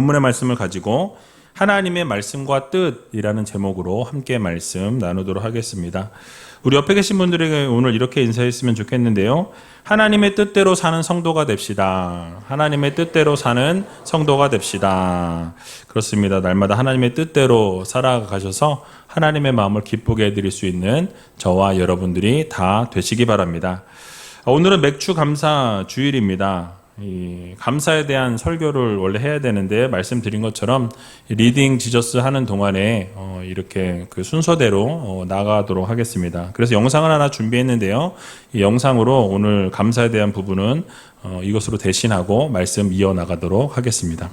본문의 말씀을 가지고 하나님의 말씀과 뜻이라는 제목으로 함께 말씀 나누도록 하겠습니다. 우리 옆에 계신 분들에게 오늘 이렇게 인사했으면 좋겠는데요. 하나님의 뜻대로 사는 성도가 됩시다. 하나님의 뜻대로 사는 성도가 됩시다. 그렇습니다. 날마다 하나님의 뜻대로 살아가셔서 하나님의 마음을 기쁘게 해드릴 수 있는 저와 여러분들이 다 되시기 바랍니다. 오늘은 맥주 감사 주일입니다. 이 감사에 대한 설교를 원래 해야 되는데 말씀드린 것처럼 리딩 지저스 하는 동안에 이렇게 그 순서대로 나가도록 하겠습니다. 그래서 영상을 하나 준비했는데요. 이 영상으로 오늘 감사에 대한 부분은 이것으로 대신하고 말씀 이어나가도록 하겠습니다.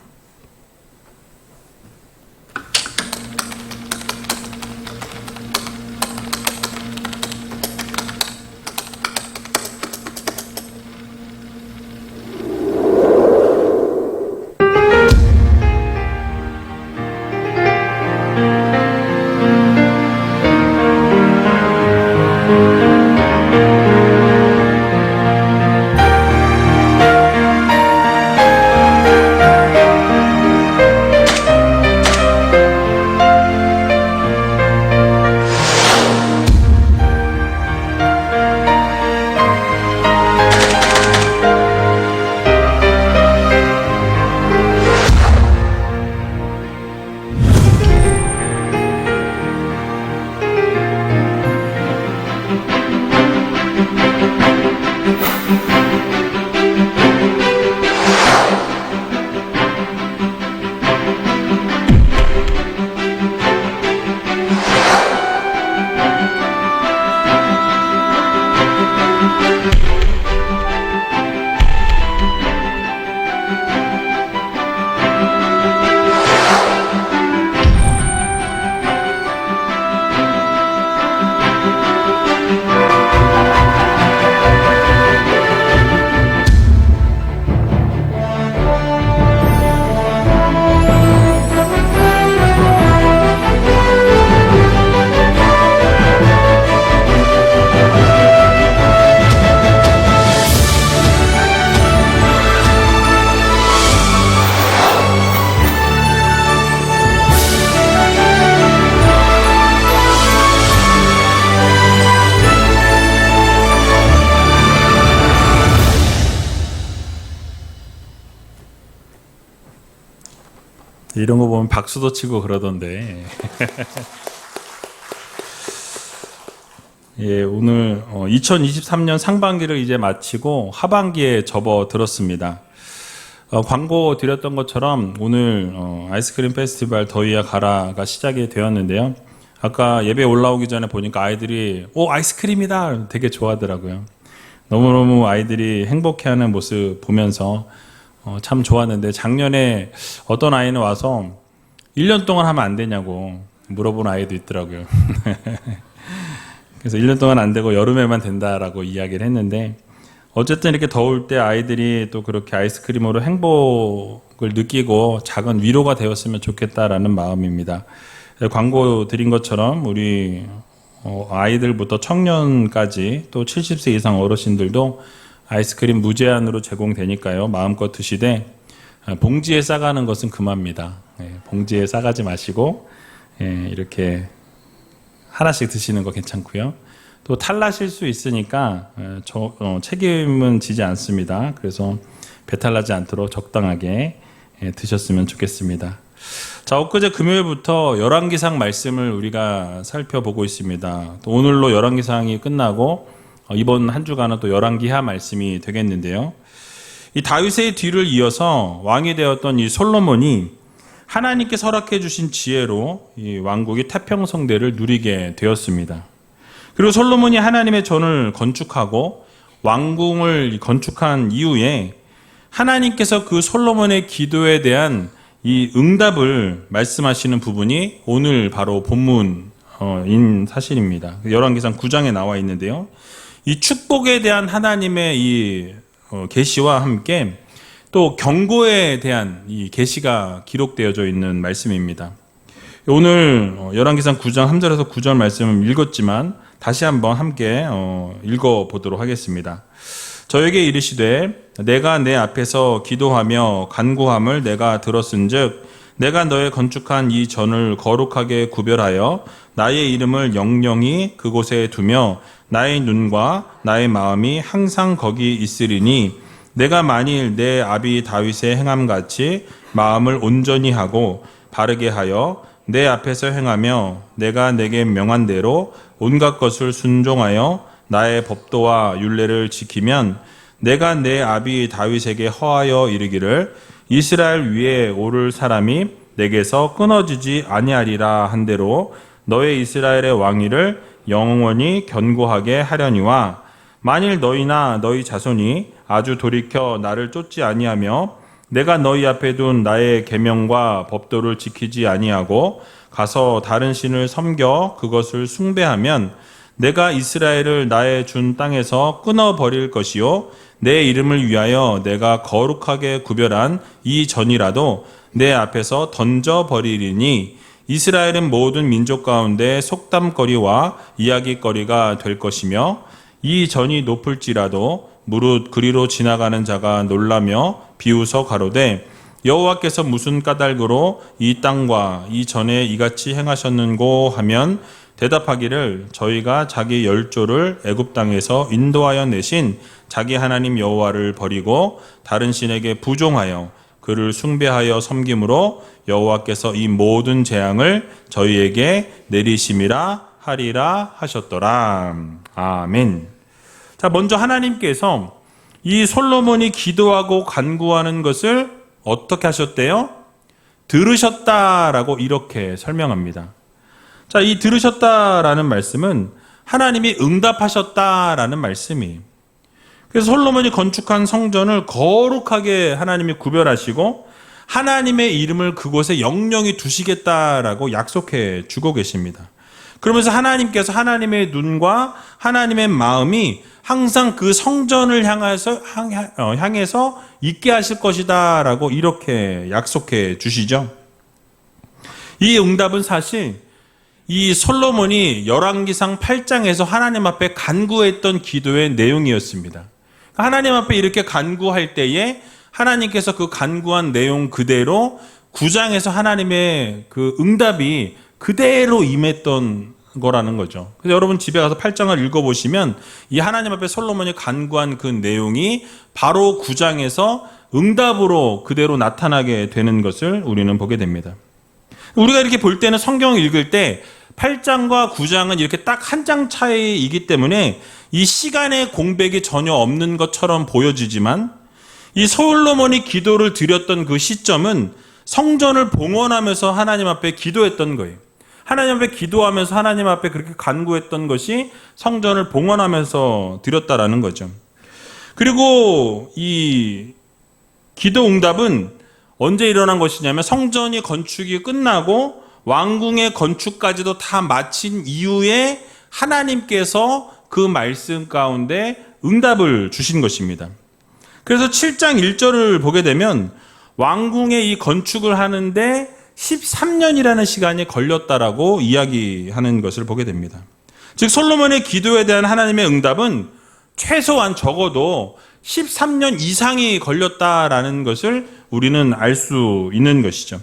이런 거 보면 박수도 치고 그러던데. 예, 오늘 2023년 상반기를 이제 마치고 하반기에 접어들었습니다. 광고 드렸던 것처럼 오늘 아이스크림 페스티벌 더위야 가라가 시작이 되었는데요. 아까 예배 올라오기 전에 보니까 아이들이 아이스크림이다 되게 좋아하더라고요. 너무너무 아이들이 행복해하는 모습 보면서 참 좋았는데, 작년에 어떤 아이는 와서 1년 동안 하면 안 되냐고 물어본 아이도 있더라고요. 그래서 1년 동안 안 되고 여름에만 된다라고 이야기를 했는데, 어쨌든 이렇게 더울 때 아이들이 또 그렇게 아이스크림으로 행복을 느끼고 작은 위로가 되었으면 좋겠다라는 마음입니다. 광고 드린 것처럼 우리 아이들부터 청년까지 또 70세 이상 어르신들도 아이스크림 무제한으로 제공되니까요. 마음껏 드시되 봉지에 싸가는 것은 금합니다. 봉지에 싸가지 마시고 이렇게 하나씩 드시는 거 괜찮고요. 또 탈나실 수 있으니까 책임은 지지 않습니다. 그래서 배탈 나지 않도록 적당하게 드셨으면 좋겠습니다. 자, 엊그제 금요일부터 열왕기상 말씀을 우리가 살펴보고 있습니다. 또 오늘로 열왕기상이 끝나고 이번 한 주간은 또 열왕기하 말씀이 되겠는데요. 이 다윗의 뒤를 이어서 왕이 되었던 이 솔로몬이 하나님께 허락해 주신 지혜로 이 왕국이 태평성대를 누리게 되었습니다. 그리고 솔로몬이 하나님의 전을 건축하고 왕궁을 건축한 이후에 하나님께서 그 솔로몬의 기도에 대한 이 응답을 말씀하시는 부분이 오늘 바로 본문인 사실입니다. 열왕기상 9장에 나와 있는데요. 이 축복에 대한 하나님의 이 계시와 함께 또 경고에 대한 이 계시가 기록되어져 있는 말씀입니다. 오늘 열왕기상 9장 3절에서 9절 말씀을 읽었지만 다시 한번 함께 읽어보도록 하겠습니다. 저에게 이르시되 내가 내 앞에서 기도하며 간구함을 내가 들었은즉 내가 너의 건축한 이 전을 거룩하게 구별하여 나의 이름을 영영히 그곳에 두며 나의 눈과 나의 마음이 항상 거기 있으리니 내가 만일 내 아비 다윗의 행함같이 마음을 온전히 하고 바르게 하여 내 앞에서 행하며 내가 내게 명한 대로 온갖 것을 순종하여 나의 법도와 율례를 지키면 내가 내 아비 다윗에게 허하여 이르기를 이스라엘 위에 오를 사람이 내게서 끊어지지 아니하리라 한 대로 너의 이스라엘의 왕위를 영원히 견고하게 하려니와 만일 너희나 너희 자손이 아주 돌이켜 나를 쫓지 아니하며 내가 너희 앞에 둔 나의 계명과 법도를 지키지 아니하고 가서 다른 신을 섬겨 그것을 숭배하면 내가 이스라엘을 나의 준 땅에서 끊어버릴 것이요 내 이름을 위하여 내가 거룩하게 구별한 이 전이라도 내 앞에서 던져버리리니 이스라엘은 모든 민족 가운데 속담거리와 이야기거리가 될 것이며 이 전이 높을지라도 무릇 그리로 지나가는 자가 놀라며 비웃어 가로되 여호와께서 무슨 까닭으로 이 땅과 이 전에 이같이 행하셨는고 하면 대답하기를 저희가 자기 열조를 애굽 땅에서 인도하여 내신 자기 하나님 여호와를 버리고 다른 신에게 부종하여 그를 숭배하여 섬김으로 여호와께서 이 모든 재앙을 저희에게 내리심이라 하리라 하셨더라. 아멘. 자, 먼저 하나님께서 이 솔로몬이 기도하고 간구하는 것을 어떻게 하셨대요? 들으셨다라고 이렇게 설명합니다. 자, 이 들으셨다라는 말씀은 하나님이 응답하셨다라는 말씀이에요. 그래서 솔로몬이 건축한 성전을 거룩하게 하나님이 구별하시고 하나님의 이름을 그곳에 영영히 두시겠다라고 약속해 주고 계십니다. 그러면서 하나님께서 하나님의 눈과 하나님의 마음이 항상 그 성전을 향해서 있게 하실 것이다라고 이렇게 약속해 주시죠. 이 응답은 사실 이 솔로몬이 열왕기상 8장에서 하나님 앞에 간구했던 기도의 내용이었습니다. 하나님 앞에 이렇게 간구할 때에 하나님께서 그 간구한 내용 그대로 9장에서 하나님의 그 응답이 그대로 임했던 거라는 거죠. 그래서 여러분 집에 가서 8장을 읽어보시면 이 하나님 앞에 솔로몬이 간구한 그 내용이 바로 9장에서 응답으로 그대로 나타나게 되는 것을 우리는 보게 됩니다. 우리가 이렇게 볼 때는 성경을 읽을 때 8장과 9장은 이렇게 딱 한 장 차이이기 때문에 이 시간의 공백이 전혀 없는 것처럼 보여지지만 이 솔로몬이 기도를 드렸던 그 시점은 성전을 봉헌하면서 하나님 앞에 기도했던 거예요. 하나님 앞에 기도하면서 하나님 앞에 그렇게 간구했던 것이 성전을 봉헌하면서 드렸다라는 거죠. 그리고 이 기도 응답은 언제 일어난 것이냐면 성전이 건축이 끝나고 왕궁의 건축까지도 다 마친 이후에 하나님께서 그 말씀 가운데 응답을 주신 것입니다. 그래서 7장 1절을 보게 되면 왕궁의 이 건축을 하는데 13년이라는 시간이 걸렸다라고 이야기하는 것을 보게 됩니다. 즉 솔로몬의 기도에 대한 하나님의 응답은 최소한 적어도 13년 이상이 걸렸다라는 것을 우리는 알 수 있는 것이죠.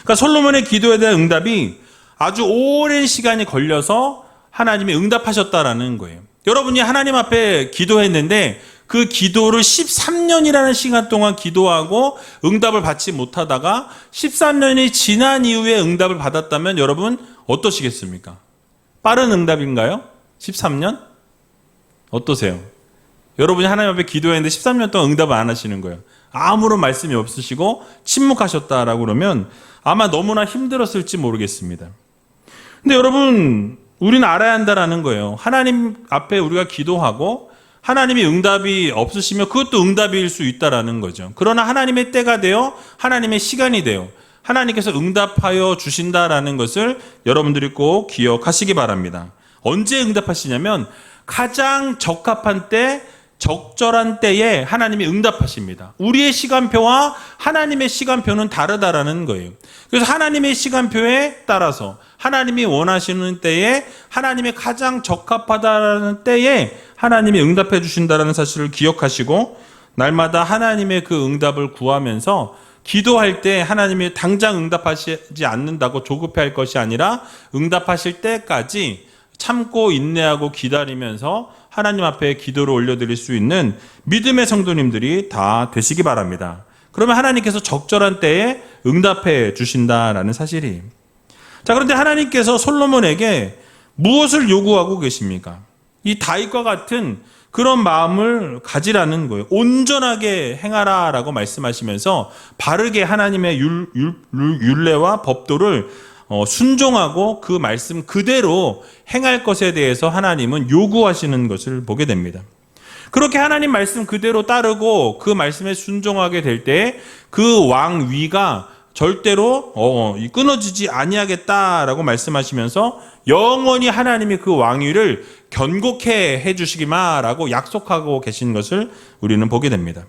그러니까 솔로몬의 기도에 대한 응답이 아주 오랜 시간이 걸려서 하나님이 응답하셨다라는 거예요. 여러분이 하나님 앞에 기도했는데 그 기도를 13년이라는 시간 동안 기도하고 응답을 받지 못하다가 13년이 지난 이후에 응답을 받았다면 여러분 어떠시겠습니까? 빠른 응답인가요? 13년? 어떠세요? 여러분이 하나님 앞에 기도했는데 13년 동안 응답을 안 하시는 거예요. 아무런 말씀이 없으시고 침묵하셨다라고 그러면 아마 너무나 힘들었을지 모르겠습니다. 근데 여러분, 우리는 알아야 한다라는 거예요. 하나님 앞에 우리가 기도하고 하나님이 응답이 없으시면 그것도 응답일 수 있다라는 거죠. 그러나 하나님의 때가 되어 하나님의 시간이 되어 하나님께서 응답하여 주신다라는 것을 여러분들이 꼭 기억하시기 바랍니다. 언제 응답하시냐면 가장 적합한 때, 적절한 때에 하나님이 응답하십니다. 우리의 시간표와 하나님의 시간표는 다르다라는 거예요. 그래서 하나님의 시간표에 따라서 하나님이 원하시는 때에 하나님이 가장 적합하다라는 때에 하나님이 응답해 주신다라는 사실을 기억하시고 날마다 하나님의 그 응답을 구하면서 기도할 때 하나님이 당장 응답하시지 않는다고 조급해할 것이 아니라 응답하실 때까지 참고 인내하고 기다리면서 하나님 앞에 기도를 올려드릴 수 있는 믿음의 성도님들이 다 되시기 바랍니다. 그러면 하나님께서 적절한 때에 응답해 주신다라는 사실이. 자, 그런데 하나님께서 솔로몬에게 무엇을 요구하고 계십니까? 이 다윗과 같은 그런 마음을 가지라는 거예요. 온전하게 행하라라고 말씀하시면서 바르게 하나님의 율례와 법도를 순종하고 그 말씀 그대로 행할 것에 대해서 하나님은 요구하시는 것을 보게 됩니다. 그렇게 하나님 말씀 그대로 따르고 그 말씀에 순종하게 될 때 그 왕위가 절대로 끊어지지 아니하겠다라고 말씀하시면서 영원히 하나님이 그 왕위를 견고케 해주시기마라고 약속하고 계신 것을 우리는 보게 됩니다.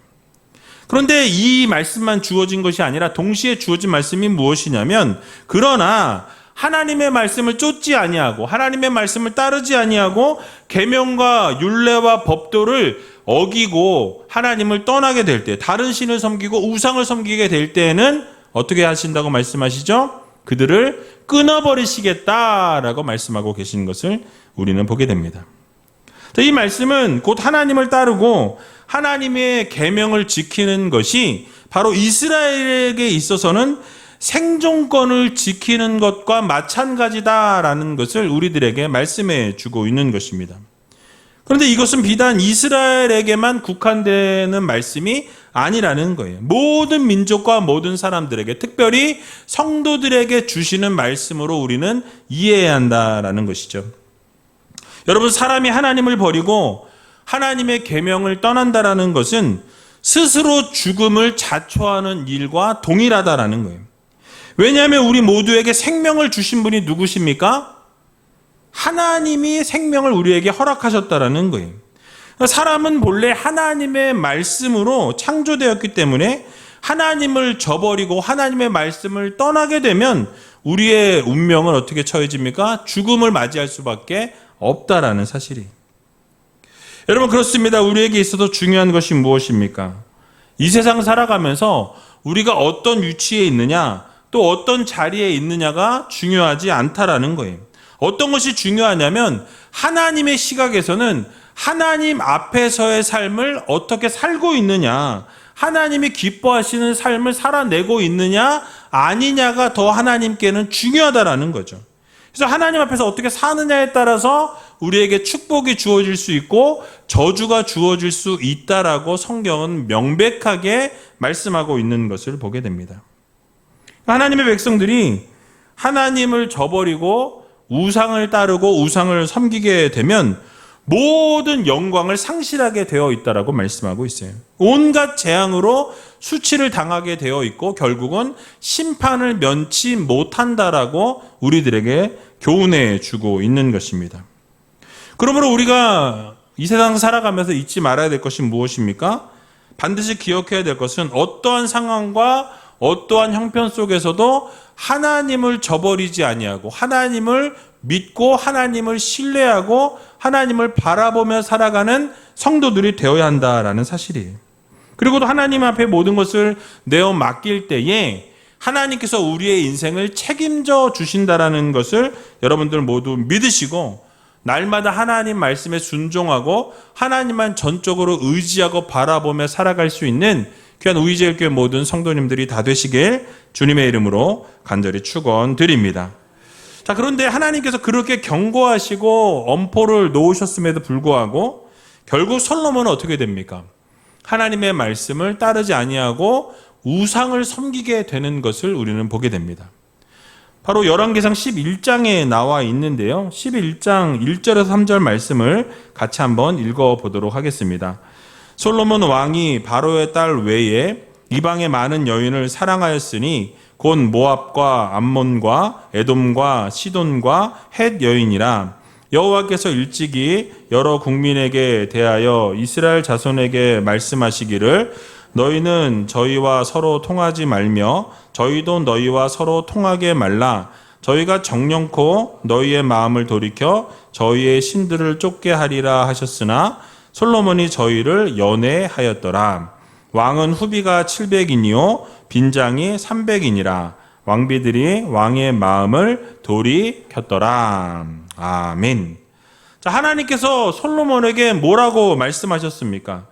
그런데 이 말씀만 주어진 것이 아니라 동시에 주어진 말씀이 무엇이냐면 그러나 하나님의 말씀을 쫓지 아니하고 하나님의 말씀을 따르지 아니하고 계명과 율례와 법도를 어기고 하나님을 떠나게 될 때 다른 신을 섬기고 우상을 섬기게 될 때에는 어떻게 하신다고 말씀하시죠? 그들을 끊어버리시겠다라고 말씀하고 계신 것을 우리는 보게 됩니다. 이 말씀은 곧 하나님을 따르고 하나님의 계명을 지키는 것이 바로 이스라엘에게 있어서는 생존권을 지키는 것과 마찬가지다라는 것을 우리들에게 말씀해 주고 있는 것입니다. 그런데 이것은 비단 이스라엘에게만 국한되는 말씀이 아니라는 거예요. 모든 민족과 모든 사람들에게, 특별히 성도들에게 주시는 말씀으로 우리는 이해해야 한다라는 것이죠. 여러분, 사람이 하나님을 버리고 하나님의 계명을 떠난다라는 것은 스스로 죽음을 자초하는 일과 동일하다라는 거예요. 왜냐하면 우리 모두에게 생명을 주신 분이 누구십니까? 하나님이 생명을 우리에게 허락하셨다라는 거예요. 사람은 본래 하나님의 말씀으로 창조되었기 때문에 하나님을 저버리고 하나님의 말씀을 떠나게 되면 우리의 운명은 어떻게 처해집니까? 죽음을 맞이할 수밖에 없다라는 사실이. 여러분, 그렇습니다. 우리에게 있어서 중요한 것이 무엇입니까? 이 세상 살아가면서 우리가 어떤 위치에 있느냐, 또 어떤 자리에 있느냐가 중요하지 않다라는 거예요. 어떤 것이 중요하냐면 하나님의 시각에서는 하나님 앞에서의 삶을 어떻게 살고 있느냐, 하나님이 기뻐하시는 삶을 살아내고 있느냐 아니냐가 더 하나님께는 중요하다라는 거죠. 그래서 하나님 앞에서 어떻게 사느냐에 따라서 우리에게 축복이 주어질 수 있고 저주가 주어질 수 있다라고 성경은 명백하게 말씀하고 있는 것을 보게 됩니다. 하나님의 백성들이 하나님을 저버리고 우상을 따르고 우상을 섬기게 되면 모든 영광을 상실하게 되어 있다라고 말씀하고 있어요. 온갖 재앙으로 수치를 당하게 되어 있고 결국은 심판을 면치 못한다라고 우리들에게 교훈해 주고 있는 것입니다. 그러므로 우리가 이 세상 살아가면서 잊지 말아야 될 것이 무엇입니까? 반드시 기억해야 될 것은 어떠한 상황과 어떠한 형편 속에서도 하나님을 저버리지 아니하고 하나님을 믿고 하나님을 신뢰하고 하나님을 바라보며 살아가는 성도들이 되어야 한다라는 사실이에요. 그리고 또 하나님 앞에 모든 것을 내어 맡길 때에 하나님께서 우리의 인생을 책임져 주신다라는 것을 여러분들 모두 믿으시고 날마다 하나님 말씀에 순종하고 하나님만 전적으로 의지하고 바라보며 살아갈 수 있는 귀한 우리제일교회 모든 성도님들이 다 되시길 주님의 이름으로 간절히 축원드립니다. 자, 그런데 하나님께서 그렇게 경고하시고 엄포를 놓으셨음에도 불구하고 결국 솔로몬은 어떻게 됩니까? 하나님의 말씀을 따르지 아니하고 우상을 섬기게 되는 것을 우리는 보게 됩니다. 바로 열왕기상 11장에 나와 있는데요. 11장 1절에서 3절 말씀을 같이 한번 읽어보도록 하겠습니다. 솔로몬 왕이 바로의 딸 외에 이방의 많은 여인을 사랑하였으니 곧 모압과 암몬과 에돔과 시돈과 헷 여인이라. 여호와께서 일찍이 여러 국민에게 대하여 이스라엘 자손에게 말씀하시기를 너희는 저희와 서로 통하지 말며 저희도 너희와 서로 통하게 말라. 저희가 정령코 너희의 마음을 돌이켜 저희의 신들을 쫓게 하리라 하셨으나 솔로몬이 저희를 연애하였더라. 왕은 후비가 700인이요 빈장이 300인이라. 왕비들이 왕의 마음을 돌이켰더라. 아멘. 자, 하나님께서 솔로몬에게 뭐라고 말씀하셨습니까?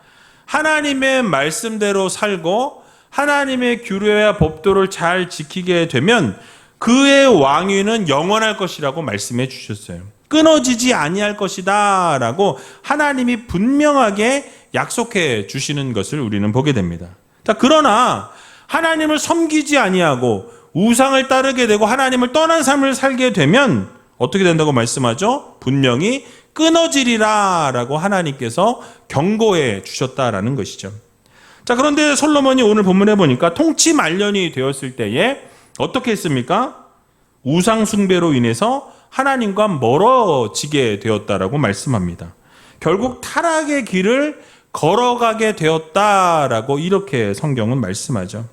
하나님의 말씀대로 살고 하나님의 규례와 법도를 잘 지키게 되면 그의 왕위는 영원할 것이라고 말씀해 주셨어요. 끊어지지 아니할 것이다 라고 하나님이 분명하게 약속해 주시는 것을 우리는 보게 됩니다. 자, 그러나 하나님을 섬기지 아니하고 우상을 따르게 되고 하나님을 떠난 삶을 살게 되면 어떻게 된다고 말씀하죠? 분명히 끊어지리라 라고 하나님께서 경고해 주셨다라는 것이죠. 자, 그런데 솔로몬이 오늘 본문에 보니까 통치 말년이 되었을 때에 어떻게 했습니까? 우상 숭배로 인해서 하나님과 멀어지게 되었다라고 말씀합니다. 결국 타락의 길을 걸어가게 되었다라고 이렇게 성경은 말씀하죠.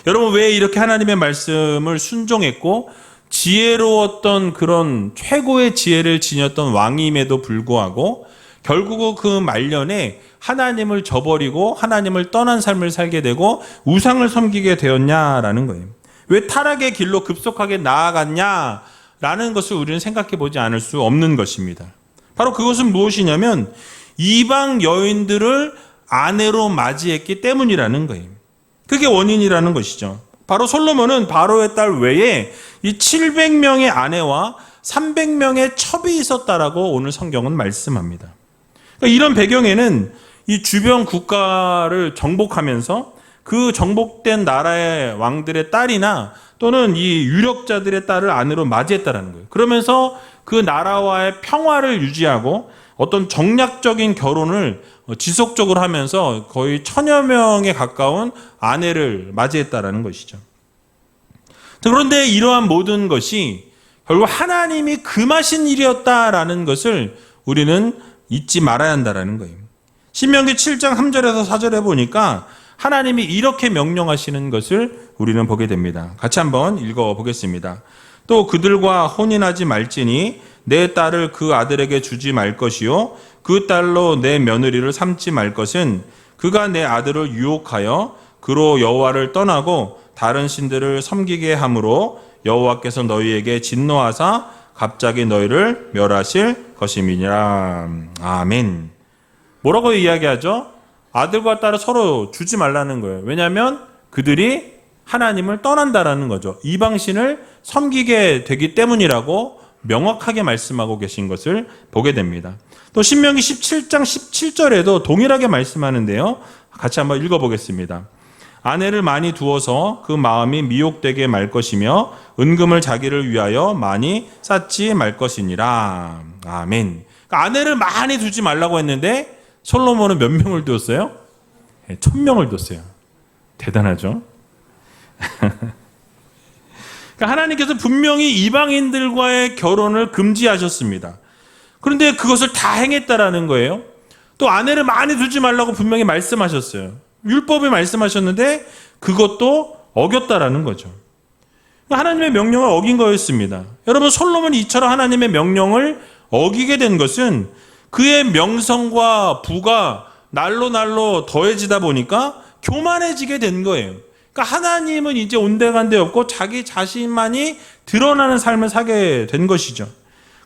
여러분, 왜 이렇게 하나님의 말씀을 순종했고 지혜로웠던 그런 최고의 지혜를 지녔던 왕임에도 불구하고 결국 그 말년에 하나님을 저버리고 하나님을 떠난 삶을 살게 되고 우상을 섬기게 되었냐라는 거예요. 왜 타락의 길로 급속하게 나아갔냐라는 것을 우리는 생각해 보지 않을 수 없는 것입니다. 바로 그것은 무엇이냐면 이방 여인들을 아내로 맞이했기 때문이라는 거예요. 그게 원인이라는 것이죠. 바로 솔로몬은 바로의 딸 외에 이 700명의 아내와 300명의 첩이 있었다라고 오늘 성경은 말씀합니다. 그러니까 이런 배경에는 이 주변 국가를 정복하면서 그 정복된 나라의 왕들의 딸이나 또는 이 유력자들의 딸을 아내로 맞이했다라는 거예요. 그러면서 그 나라와의 평화를 유지하고 어떤 정략적인 결혼을 지속적으로 하면서 거의 1000여 명에 가까운 아내를 맞이했다라는 것이죠. 그런데 이러한 모든 것이 결국 하나님이 금하신 일이었다라는 것을 우리는 잊지 말아야 한다라는 거예요. 신명기 7장 3절에서 4절에 보니까 하나님이 이렇게 명령하시는 것을 우리는 보게 됩니다. 같이 한번 읽어보겠습니다. 또 그들과 혼인하지 말지니 내 딸을 그 아들에게 주지 말 것이요 그 딸로 내 며느리를 삼지 말 것은 그가 내 아들을 유혹하여 그로 여호와를 떠나고 다른 신들을 섬기게 함으로 여호와께서 너희에게 진노하사 갑자기 너희를 멸하실 것임이니라. 아멘. 뭐라고 이야기하죠? 아들과 딸을 서로 주지 말라는 거예요. 왜냐하면 그들이 하나님을 떠난다라는 거죠. 이방신을 섬기게 되기 때문이라고 명확하게 말씀하고 계신 것을 보게 됩니다. 또 신명기 17장 17절에도 동일하게 말씀하는데요. 같이 한번 읽어보겠습니다. 아내를 많이 두어서 그 마음이 미혹되게 말 것이며 은금을 자기를 위하여 많이 쌓지 말 것이니라. 아멘. 그러니까 아내를 많이 두지 말라고 했는데 솔로몬은 몇 명을 두었어요? 1000명을 뒀어요. 대단하죠? 그러니까 하나님께서 분명히 이방인들과의 결혼을 금지하셨습니다. 그런데 그것을 다 행했다라는 거예요. 또 아내를 많이 두지 말라고 분명히 말씀하셨어요. 율법에 말씀하셨는데 그것도 어겼다라는 거죠. 하나님의 명령을 어긴 거였습니다. 여러분, 솔로몬이 이처럼 하나님의 명령을 어기게 된 것은 그의 명성과 부가 날로 더해지다 보니까 교만해지게 된 거예요. 그러니까 하나님은 이제 온데간데 없고 자기 자신만이 드러나는 삶을 사게 된 것이죠.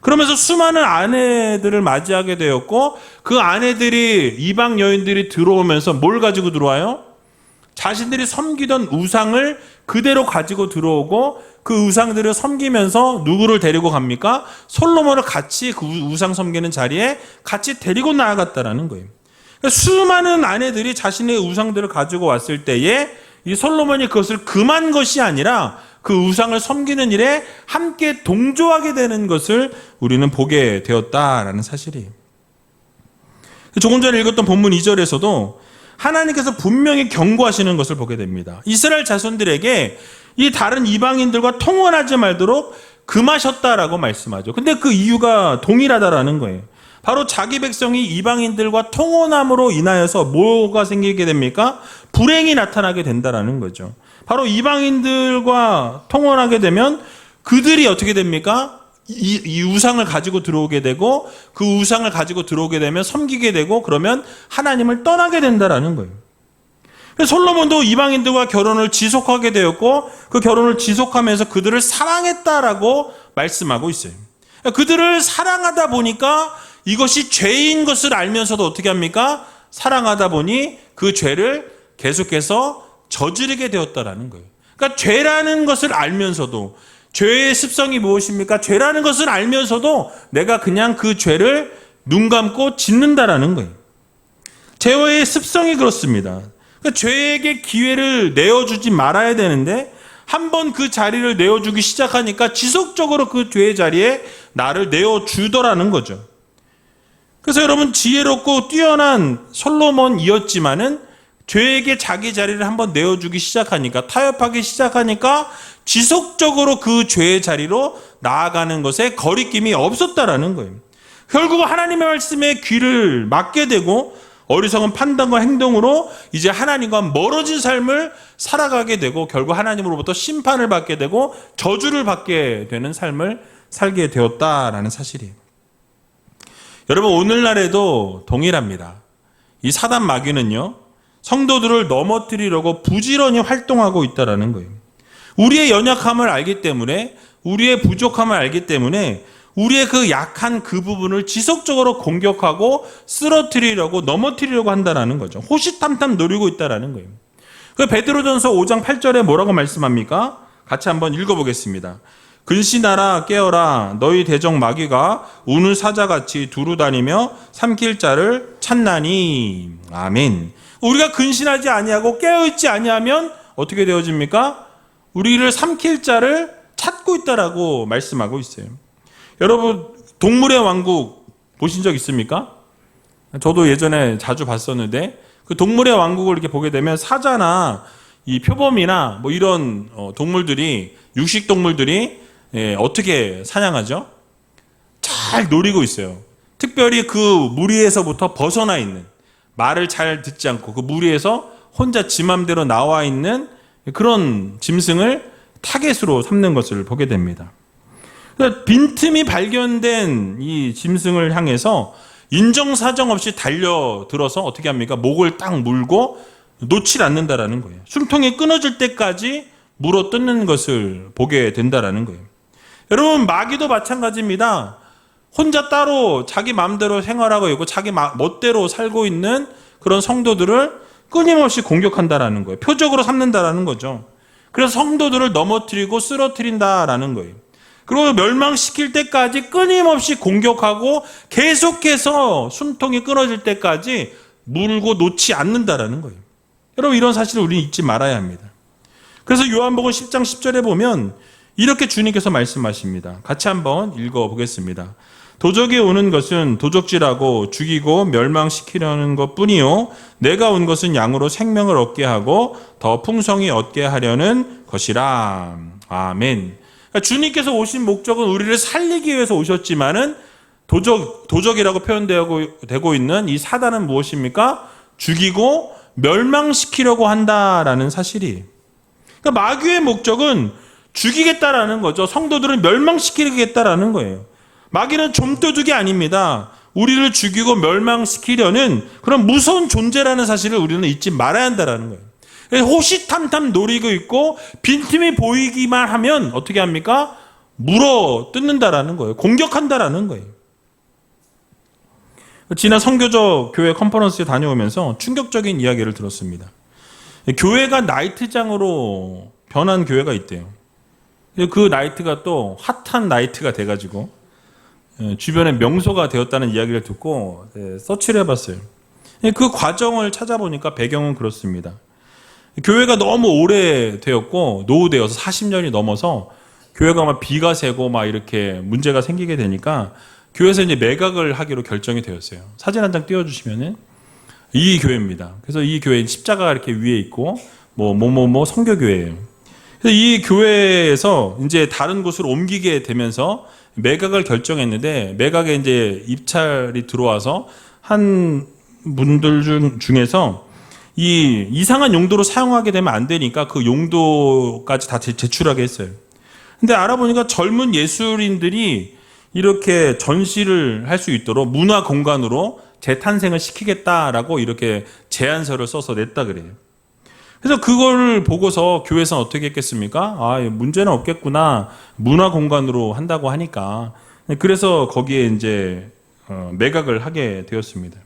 그러면서 수많은 아내들을 맞이하게 되었고 그 아내들이 이방 여인들이 들어오면서 뭘 가지고 들어와요? 자신들이 섬기던 우상을 그대로 가지고 들어오고 그 우상들을 섬기면서 누구를 데리고 갑니까? 솔로몬을 같이 그 우상 섬기는 자리에 같이 데리고 나아갔다라는 거예요. 그러니까 수많은 아내들이 자신의 우상들을 가지고 왔을 때에 이 솔로몬이 그것을 금한 것이 아니라 그 우상을 섬기는 일에 함께 동조하게 되는 것을 우리는 보게 되었다라는 사실이에요. 조금 전에 읽었던 본문 2절에서도 하나님께서 분명히 경고하시는 것을 보게 됩니다. 이스라엘 자손들에게 이 다른 이방인들과 통혼하지 말도록 금하셨다라고 말씀하죠. 근데 그 이유가 동일하다라는 거예요. 바로 자기 백성이 이방인들과 통혼함으로 인하여서 뭐가 생기게 됩니까? 불행이 나타나게 된다라는 거죠. 바로 이방인들과 통혼하게 되면 그들이 어떻게 됩니까? 이 우상을 가지고 들어오게 되고 그 우상을 가지고 들어오게 되면 섬기게 되고 그러면 하나님을 떠나게 된다라는 거예요. 솔로몬도 이방인들과 결혼을 지속하게 되었고 그 결혼을 지속하면서 그들을 사랑했다라고 말씀하고 있어요. 그들을 사랑하다 보니까 이것이 죄인 것을 알면서도 어떻게 합니까? 사랑하다 보니 그 죄를 계속해서 저지르게 되었다라는 거예요. 그러니까 죄라는 것을 알면서도 죄의 습성이 무엇입니까? 죄라는 것을 알면서도 내가 그냥 그 죄를 눈 감고 짓는다라는 거예요. 죄의 습성이 그렇습니다. 그러니까 죄에게 기회를 내어주지 말아야 되는데 한번 그 자리를 내어주기 시작하니까 지속적으로 그 죄의 자리에 나를 내어주더라는 거죠. 그래서 여러분 지혜롭고 뛰어난 솔로몬이었지만은 죄에게 자기 자리를 한번 내어주기 시작하니까 타협하기 시작하니까 지속적으로 그 죄의 자리로 나아가는 것에 거리낌이 없었다라는 거예요. 결국 하나님의 말씀에 귀를 막게 되고 어리석은 판단과 행동으로 이제 하나님과 멀어진 삶을 살아가게 되고 결국 하나님으로부터 심판을 받게 되고 저주를 받게 되는 삶을 살게 되었다라는 사실이에요. 여러분 오늘날에도 동일합니다. 이 사단 마귀는요. 성도들을 넘어뜨리려고 부지런히 활동하고 있다라는 거예요. 우리의 연약함을 알기 때문에 우리의 부족함을 알기 때문에 우리의 그 약한 그 부분을 지속적으로 공격하고 쓰러뜨리려고 넘어뜨리려고 한다는 거죠. 호시탐탐 노리고 있다는 거예요. 그 베드로전서 5장 8절에 뭐라고 말씀합니까? 같이 한번 읽어보겠습니다. 근신하라 깨어라 너희 대적 마귀가 우는 사자같이 두루다니며 삼킬 자를 찾나니. 아멘. 우리가 근신하지 아니하고 깨어있지 아니하면 어떻게 되어집니까? 우리를 삼킬 자를 찾고 있다라고 말씀하고 있어요. 여러분 동물의 왕국 보신 적 있습니까? 저도 예전에 자주 봤었는데 그 동물의 왕국을 이렇게 보게 되면 사자나 이 표범이나 뭐 이런 동물들이 육식 동물들이 어떻게 사냥하죠? 잘 노리고 있어요. 특별히 그 무리에서부터 벗어나 있는 말을 잘 듣지 않고 그 무리에서 혼자 지 맘대로 나와 있는 그런 짐승을 타겟으로 삼는 것을 보게 됩니다. 빈틈이 발견된 이 짐승을 향해서 인정사정 없이 달려들어서 어떻게 합니까? 목을 딱 물고 놓지 않는다라는 거예요. 숨통이 끊어질 때까지 물어 뜯는 것을 보게 된다라는 거예요. 여러분 마귀도 마찬가지입니다. 혼자 따로 자기 마음대로 생활하고 있고 자기 멋대로 살고 있는 그런 성도들을 끊임없이 공격한다라는 거예요. 표적으로 삼는다라는 거죠. 그래서 성도들을 넘어뜨리고 쓰러뜨린다라는 거예요. 그리고 멸망시킬 때까지 끊임없이 공격하고 계속해서 숨통이 끊어질 때까지 물고 놓지 않는다라는 거예요. 여러분 이런 사실을 우리는 잊지 말아야 합니다. 그래서 요한복음 10장 10절에 보면 이렇게 주님께서 말씀하십니다. 같이 한번 읽어보겠습니다. 도적이 오는 것은 도적질하고 죽이고 멸망시키려는 것뿐이요 내가 온 것은 양으로 생명을 얻게 하고 더 풍성히 얻게 하려는 것이라. 아멘. 그러니까 주님께서 오신 목적은 우리를 살리기 위해서 오셨지만은 도적이라고 표현되고 있는 이 사단은 무엇입니까? 죽이고 멸망시키려고 한다라는 사실이. 그러니까 마귀의 목적은 죽이겠다라는 거죠. 성도들을 멸망시키겠다라는 거예요. 마귀는 좀도둑이 아닙니다. 우리를 죽이고 멸망시키려는 그런 무서운 존재라는 사실을 우리는 잊지 말아야 한다는 거예요. 호시탐탐 노리고 있고 빈틈이 보이기만 하면 어떻게 합니까? 물어 뜯는다라는 거예요. 공격한다라는 거예요. 지난 선교적 교회 컨퍼런스에 다녀오면서 충격적인 이야기를 들었습니다. 교회가 나이트장으로 변한 교회가 있대요. 그 나이트가 또 핫한 나이트가 돼가지고 주변에 명소가 되었다는 이야기를 듣고 서치를 해봤어요. 그 과정을 찾아보니까 배경은 그렇습니다. 교회가 너무 오래되었고 노후되어서 40년이 넘어서 교회가 막 비가 새고 막 이렇게 문제가 생기게 되니까 교회에서 이제 매각을 하기로 결정이 되었어요. 사진 한 장 띄워주시면은 이 교회입니다. 그래서 이 교회 십자가가 이렇게 위에 있고 뭐 성교교회예요. 이 교회에서 이제 다른 곳으로 옮기게 되면서 매각을 결정했는데, 매각에 이제 입찰이 들어와서 한 분들 중에서 이 이상한 용도로 사용하게 되면 안 되니까 그 용도까지 다 제출하게 했어요. 근데 알아보니까 젊은 예술인들이 이렇게 전시를 할 수 있도록 문화 공간으로 재탄생을 시키겠다라고 이렇게 제안서를 써서 냈다 그래요. 그래서 그걸 보고서 교회에서는 어떻게 했겠습니까? 아, 문제는 없겠구나. 문화 공간으로 한다고 하니까. 그래서 거기에 이제 매각을 하게 되었습니다.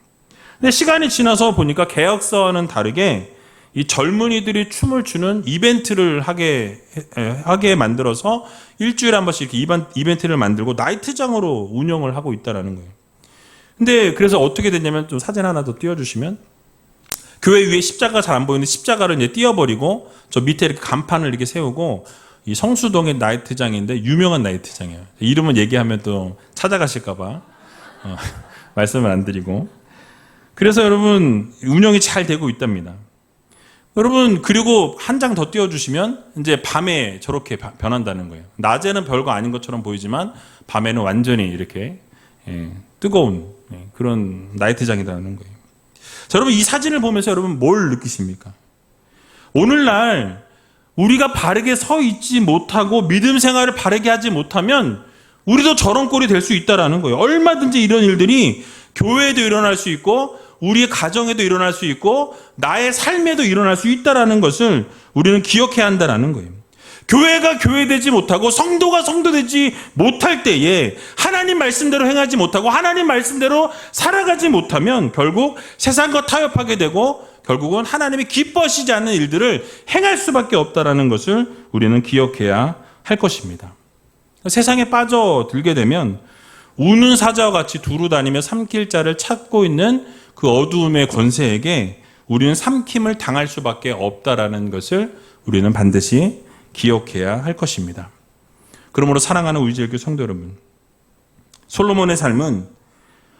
근데 시간이 지나서 보니까 계약서와는 다르게 이 젊은이들이 춤을 추는 이벤트를 하게 만들어서 일주일에 한 번씩 이렇게 이벤트를 만들고 나이트장으로 운영을 하고 있다라는 거예요. 근데 그래서 어떻게 됐냐면, 좀 사진 하나 더 띄워주시면, 교회 위에 십자가 잘 안 보이는데 십자가를 이제 띄워버리고 저 밑에 이렇게 간판을 이렇게 세우고, 이 성수동의 나이트장인데 유명한 나이트장이에요. 이름은 얘기하면 또 찾아가실까봐 말씀을 안 드리고. 그래서 여러분, 운영이 잘 되고 있답니다. 여러분, 그리고 한 장 더 띄워주시면 이제 밤에 저렇게 변한다는 거예요. 낮에는 별거 아닌 것처럼 보이지만 밤에는 완전히 이렇게 뜨거운 그런 나이트장이라는 거예요. 자, 여러분, 이 사진을 보면서 여러분 뭘 느끼십니까? 오늘날 우리가 바르게 서 있지 못하고 믿음 생활을 바르게 하지 못하면 우리도 저런 꼴이 될 수 있다라는 거예요. 얼마든지 이런 일들이 교회에도 일어날 수 있고 우리의 가정에도 일어날 수 있고 나의 삶에도 일어날 수 있다라는 것을 우리는 기억해야 한다는 거예요. 교회가 교회되지 못하고 성도가 성도되지 못할 때에 하나님 말씀대로 행하지 못하고 하나님 말씀대로 살아가지 못하면 결국 세상과 타협하게 되고 결국은 하나님이 기뻐하시지 않는 일들을 행할 수밖에 없다라는 것을 우리는 기억해야 할 것입니다. 세상에 빠져들게 되면 우는 사자와 같이 두루 다니며 삼킬 자를 찾고 있는 그 어두움의 권세에게 우리는 삼킴을 당할 수밖에 없다라는 것을 우리는 반드시 기억해야 할 것입니다. 그러므로 사랑하는 우리제일교회 성도 여러분, 솔로몬의 삶은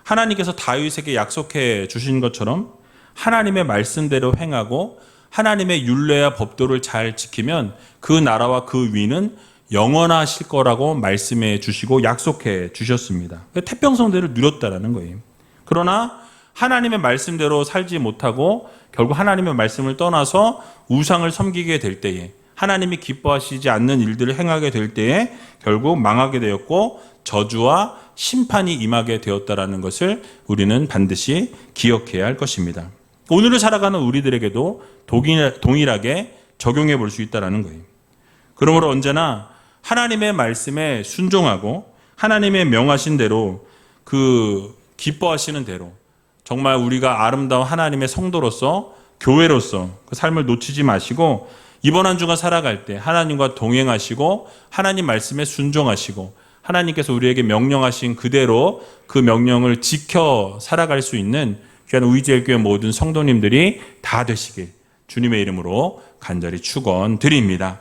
하나님께서 다윗에게 약속해 주신 것처럼 하나님의 말씀대로 행하고 하나님의 율례와 법도를 잘 지키면 그 나라와 그 위는 영원하실 거라고 말씀해 주시고 약속해 주셨습니다. 태평성대를 누렸다라는 거예요. 그러나 하나님의 말씀대로 살지 못하고 결국 하나님의 말씀을 떠나서 우상을 섬기게 될 때에, 하나님이 기뻐하시지 않는 일들을 행하게 될 때에 결국 망하게 되었고 저주와 심판이 임하게 되었다라는 것을 우리는 반드시 기억해야 할 것입니다. 오늘을 살아가는 우리들에게도 동일하게 적용해 볼 수 있다는 거예요. 그러므로 언제나 하나님의 말씀에 순종하고 하나님의 명하신 대로 그 기뻐하시는 대로 정말 우리가 아름다운 하나님의 성도로서 교회로서 그 삶을 놓치지 마시고 이번 한 주간 살아갈 때 하나님과 동행하시고 하나님 말씀에 순종하시고 하나님께서 우리에게 명령하신 그대로 그 명령을 지켜 살아갈 수 있는 귀한 우리제일교회 모든 성도님들이 다 되시길 주님의 이름으로 간절히 축원드립니다.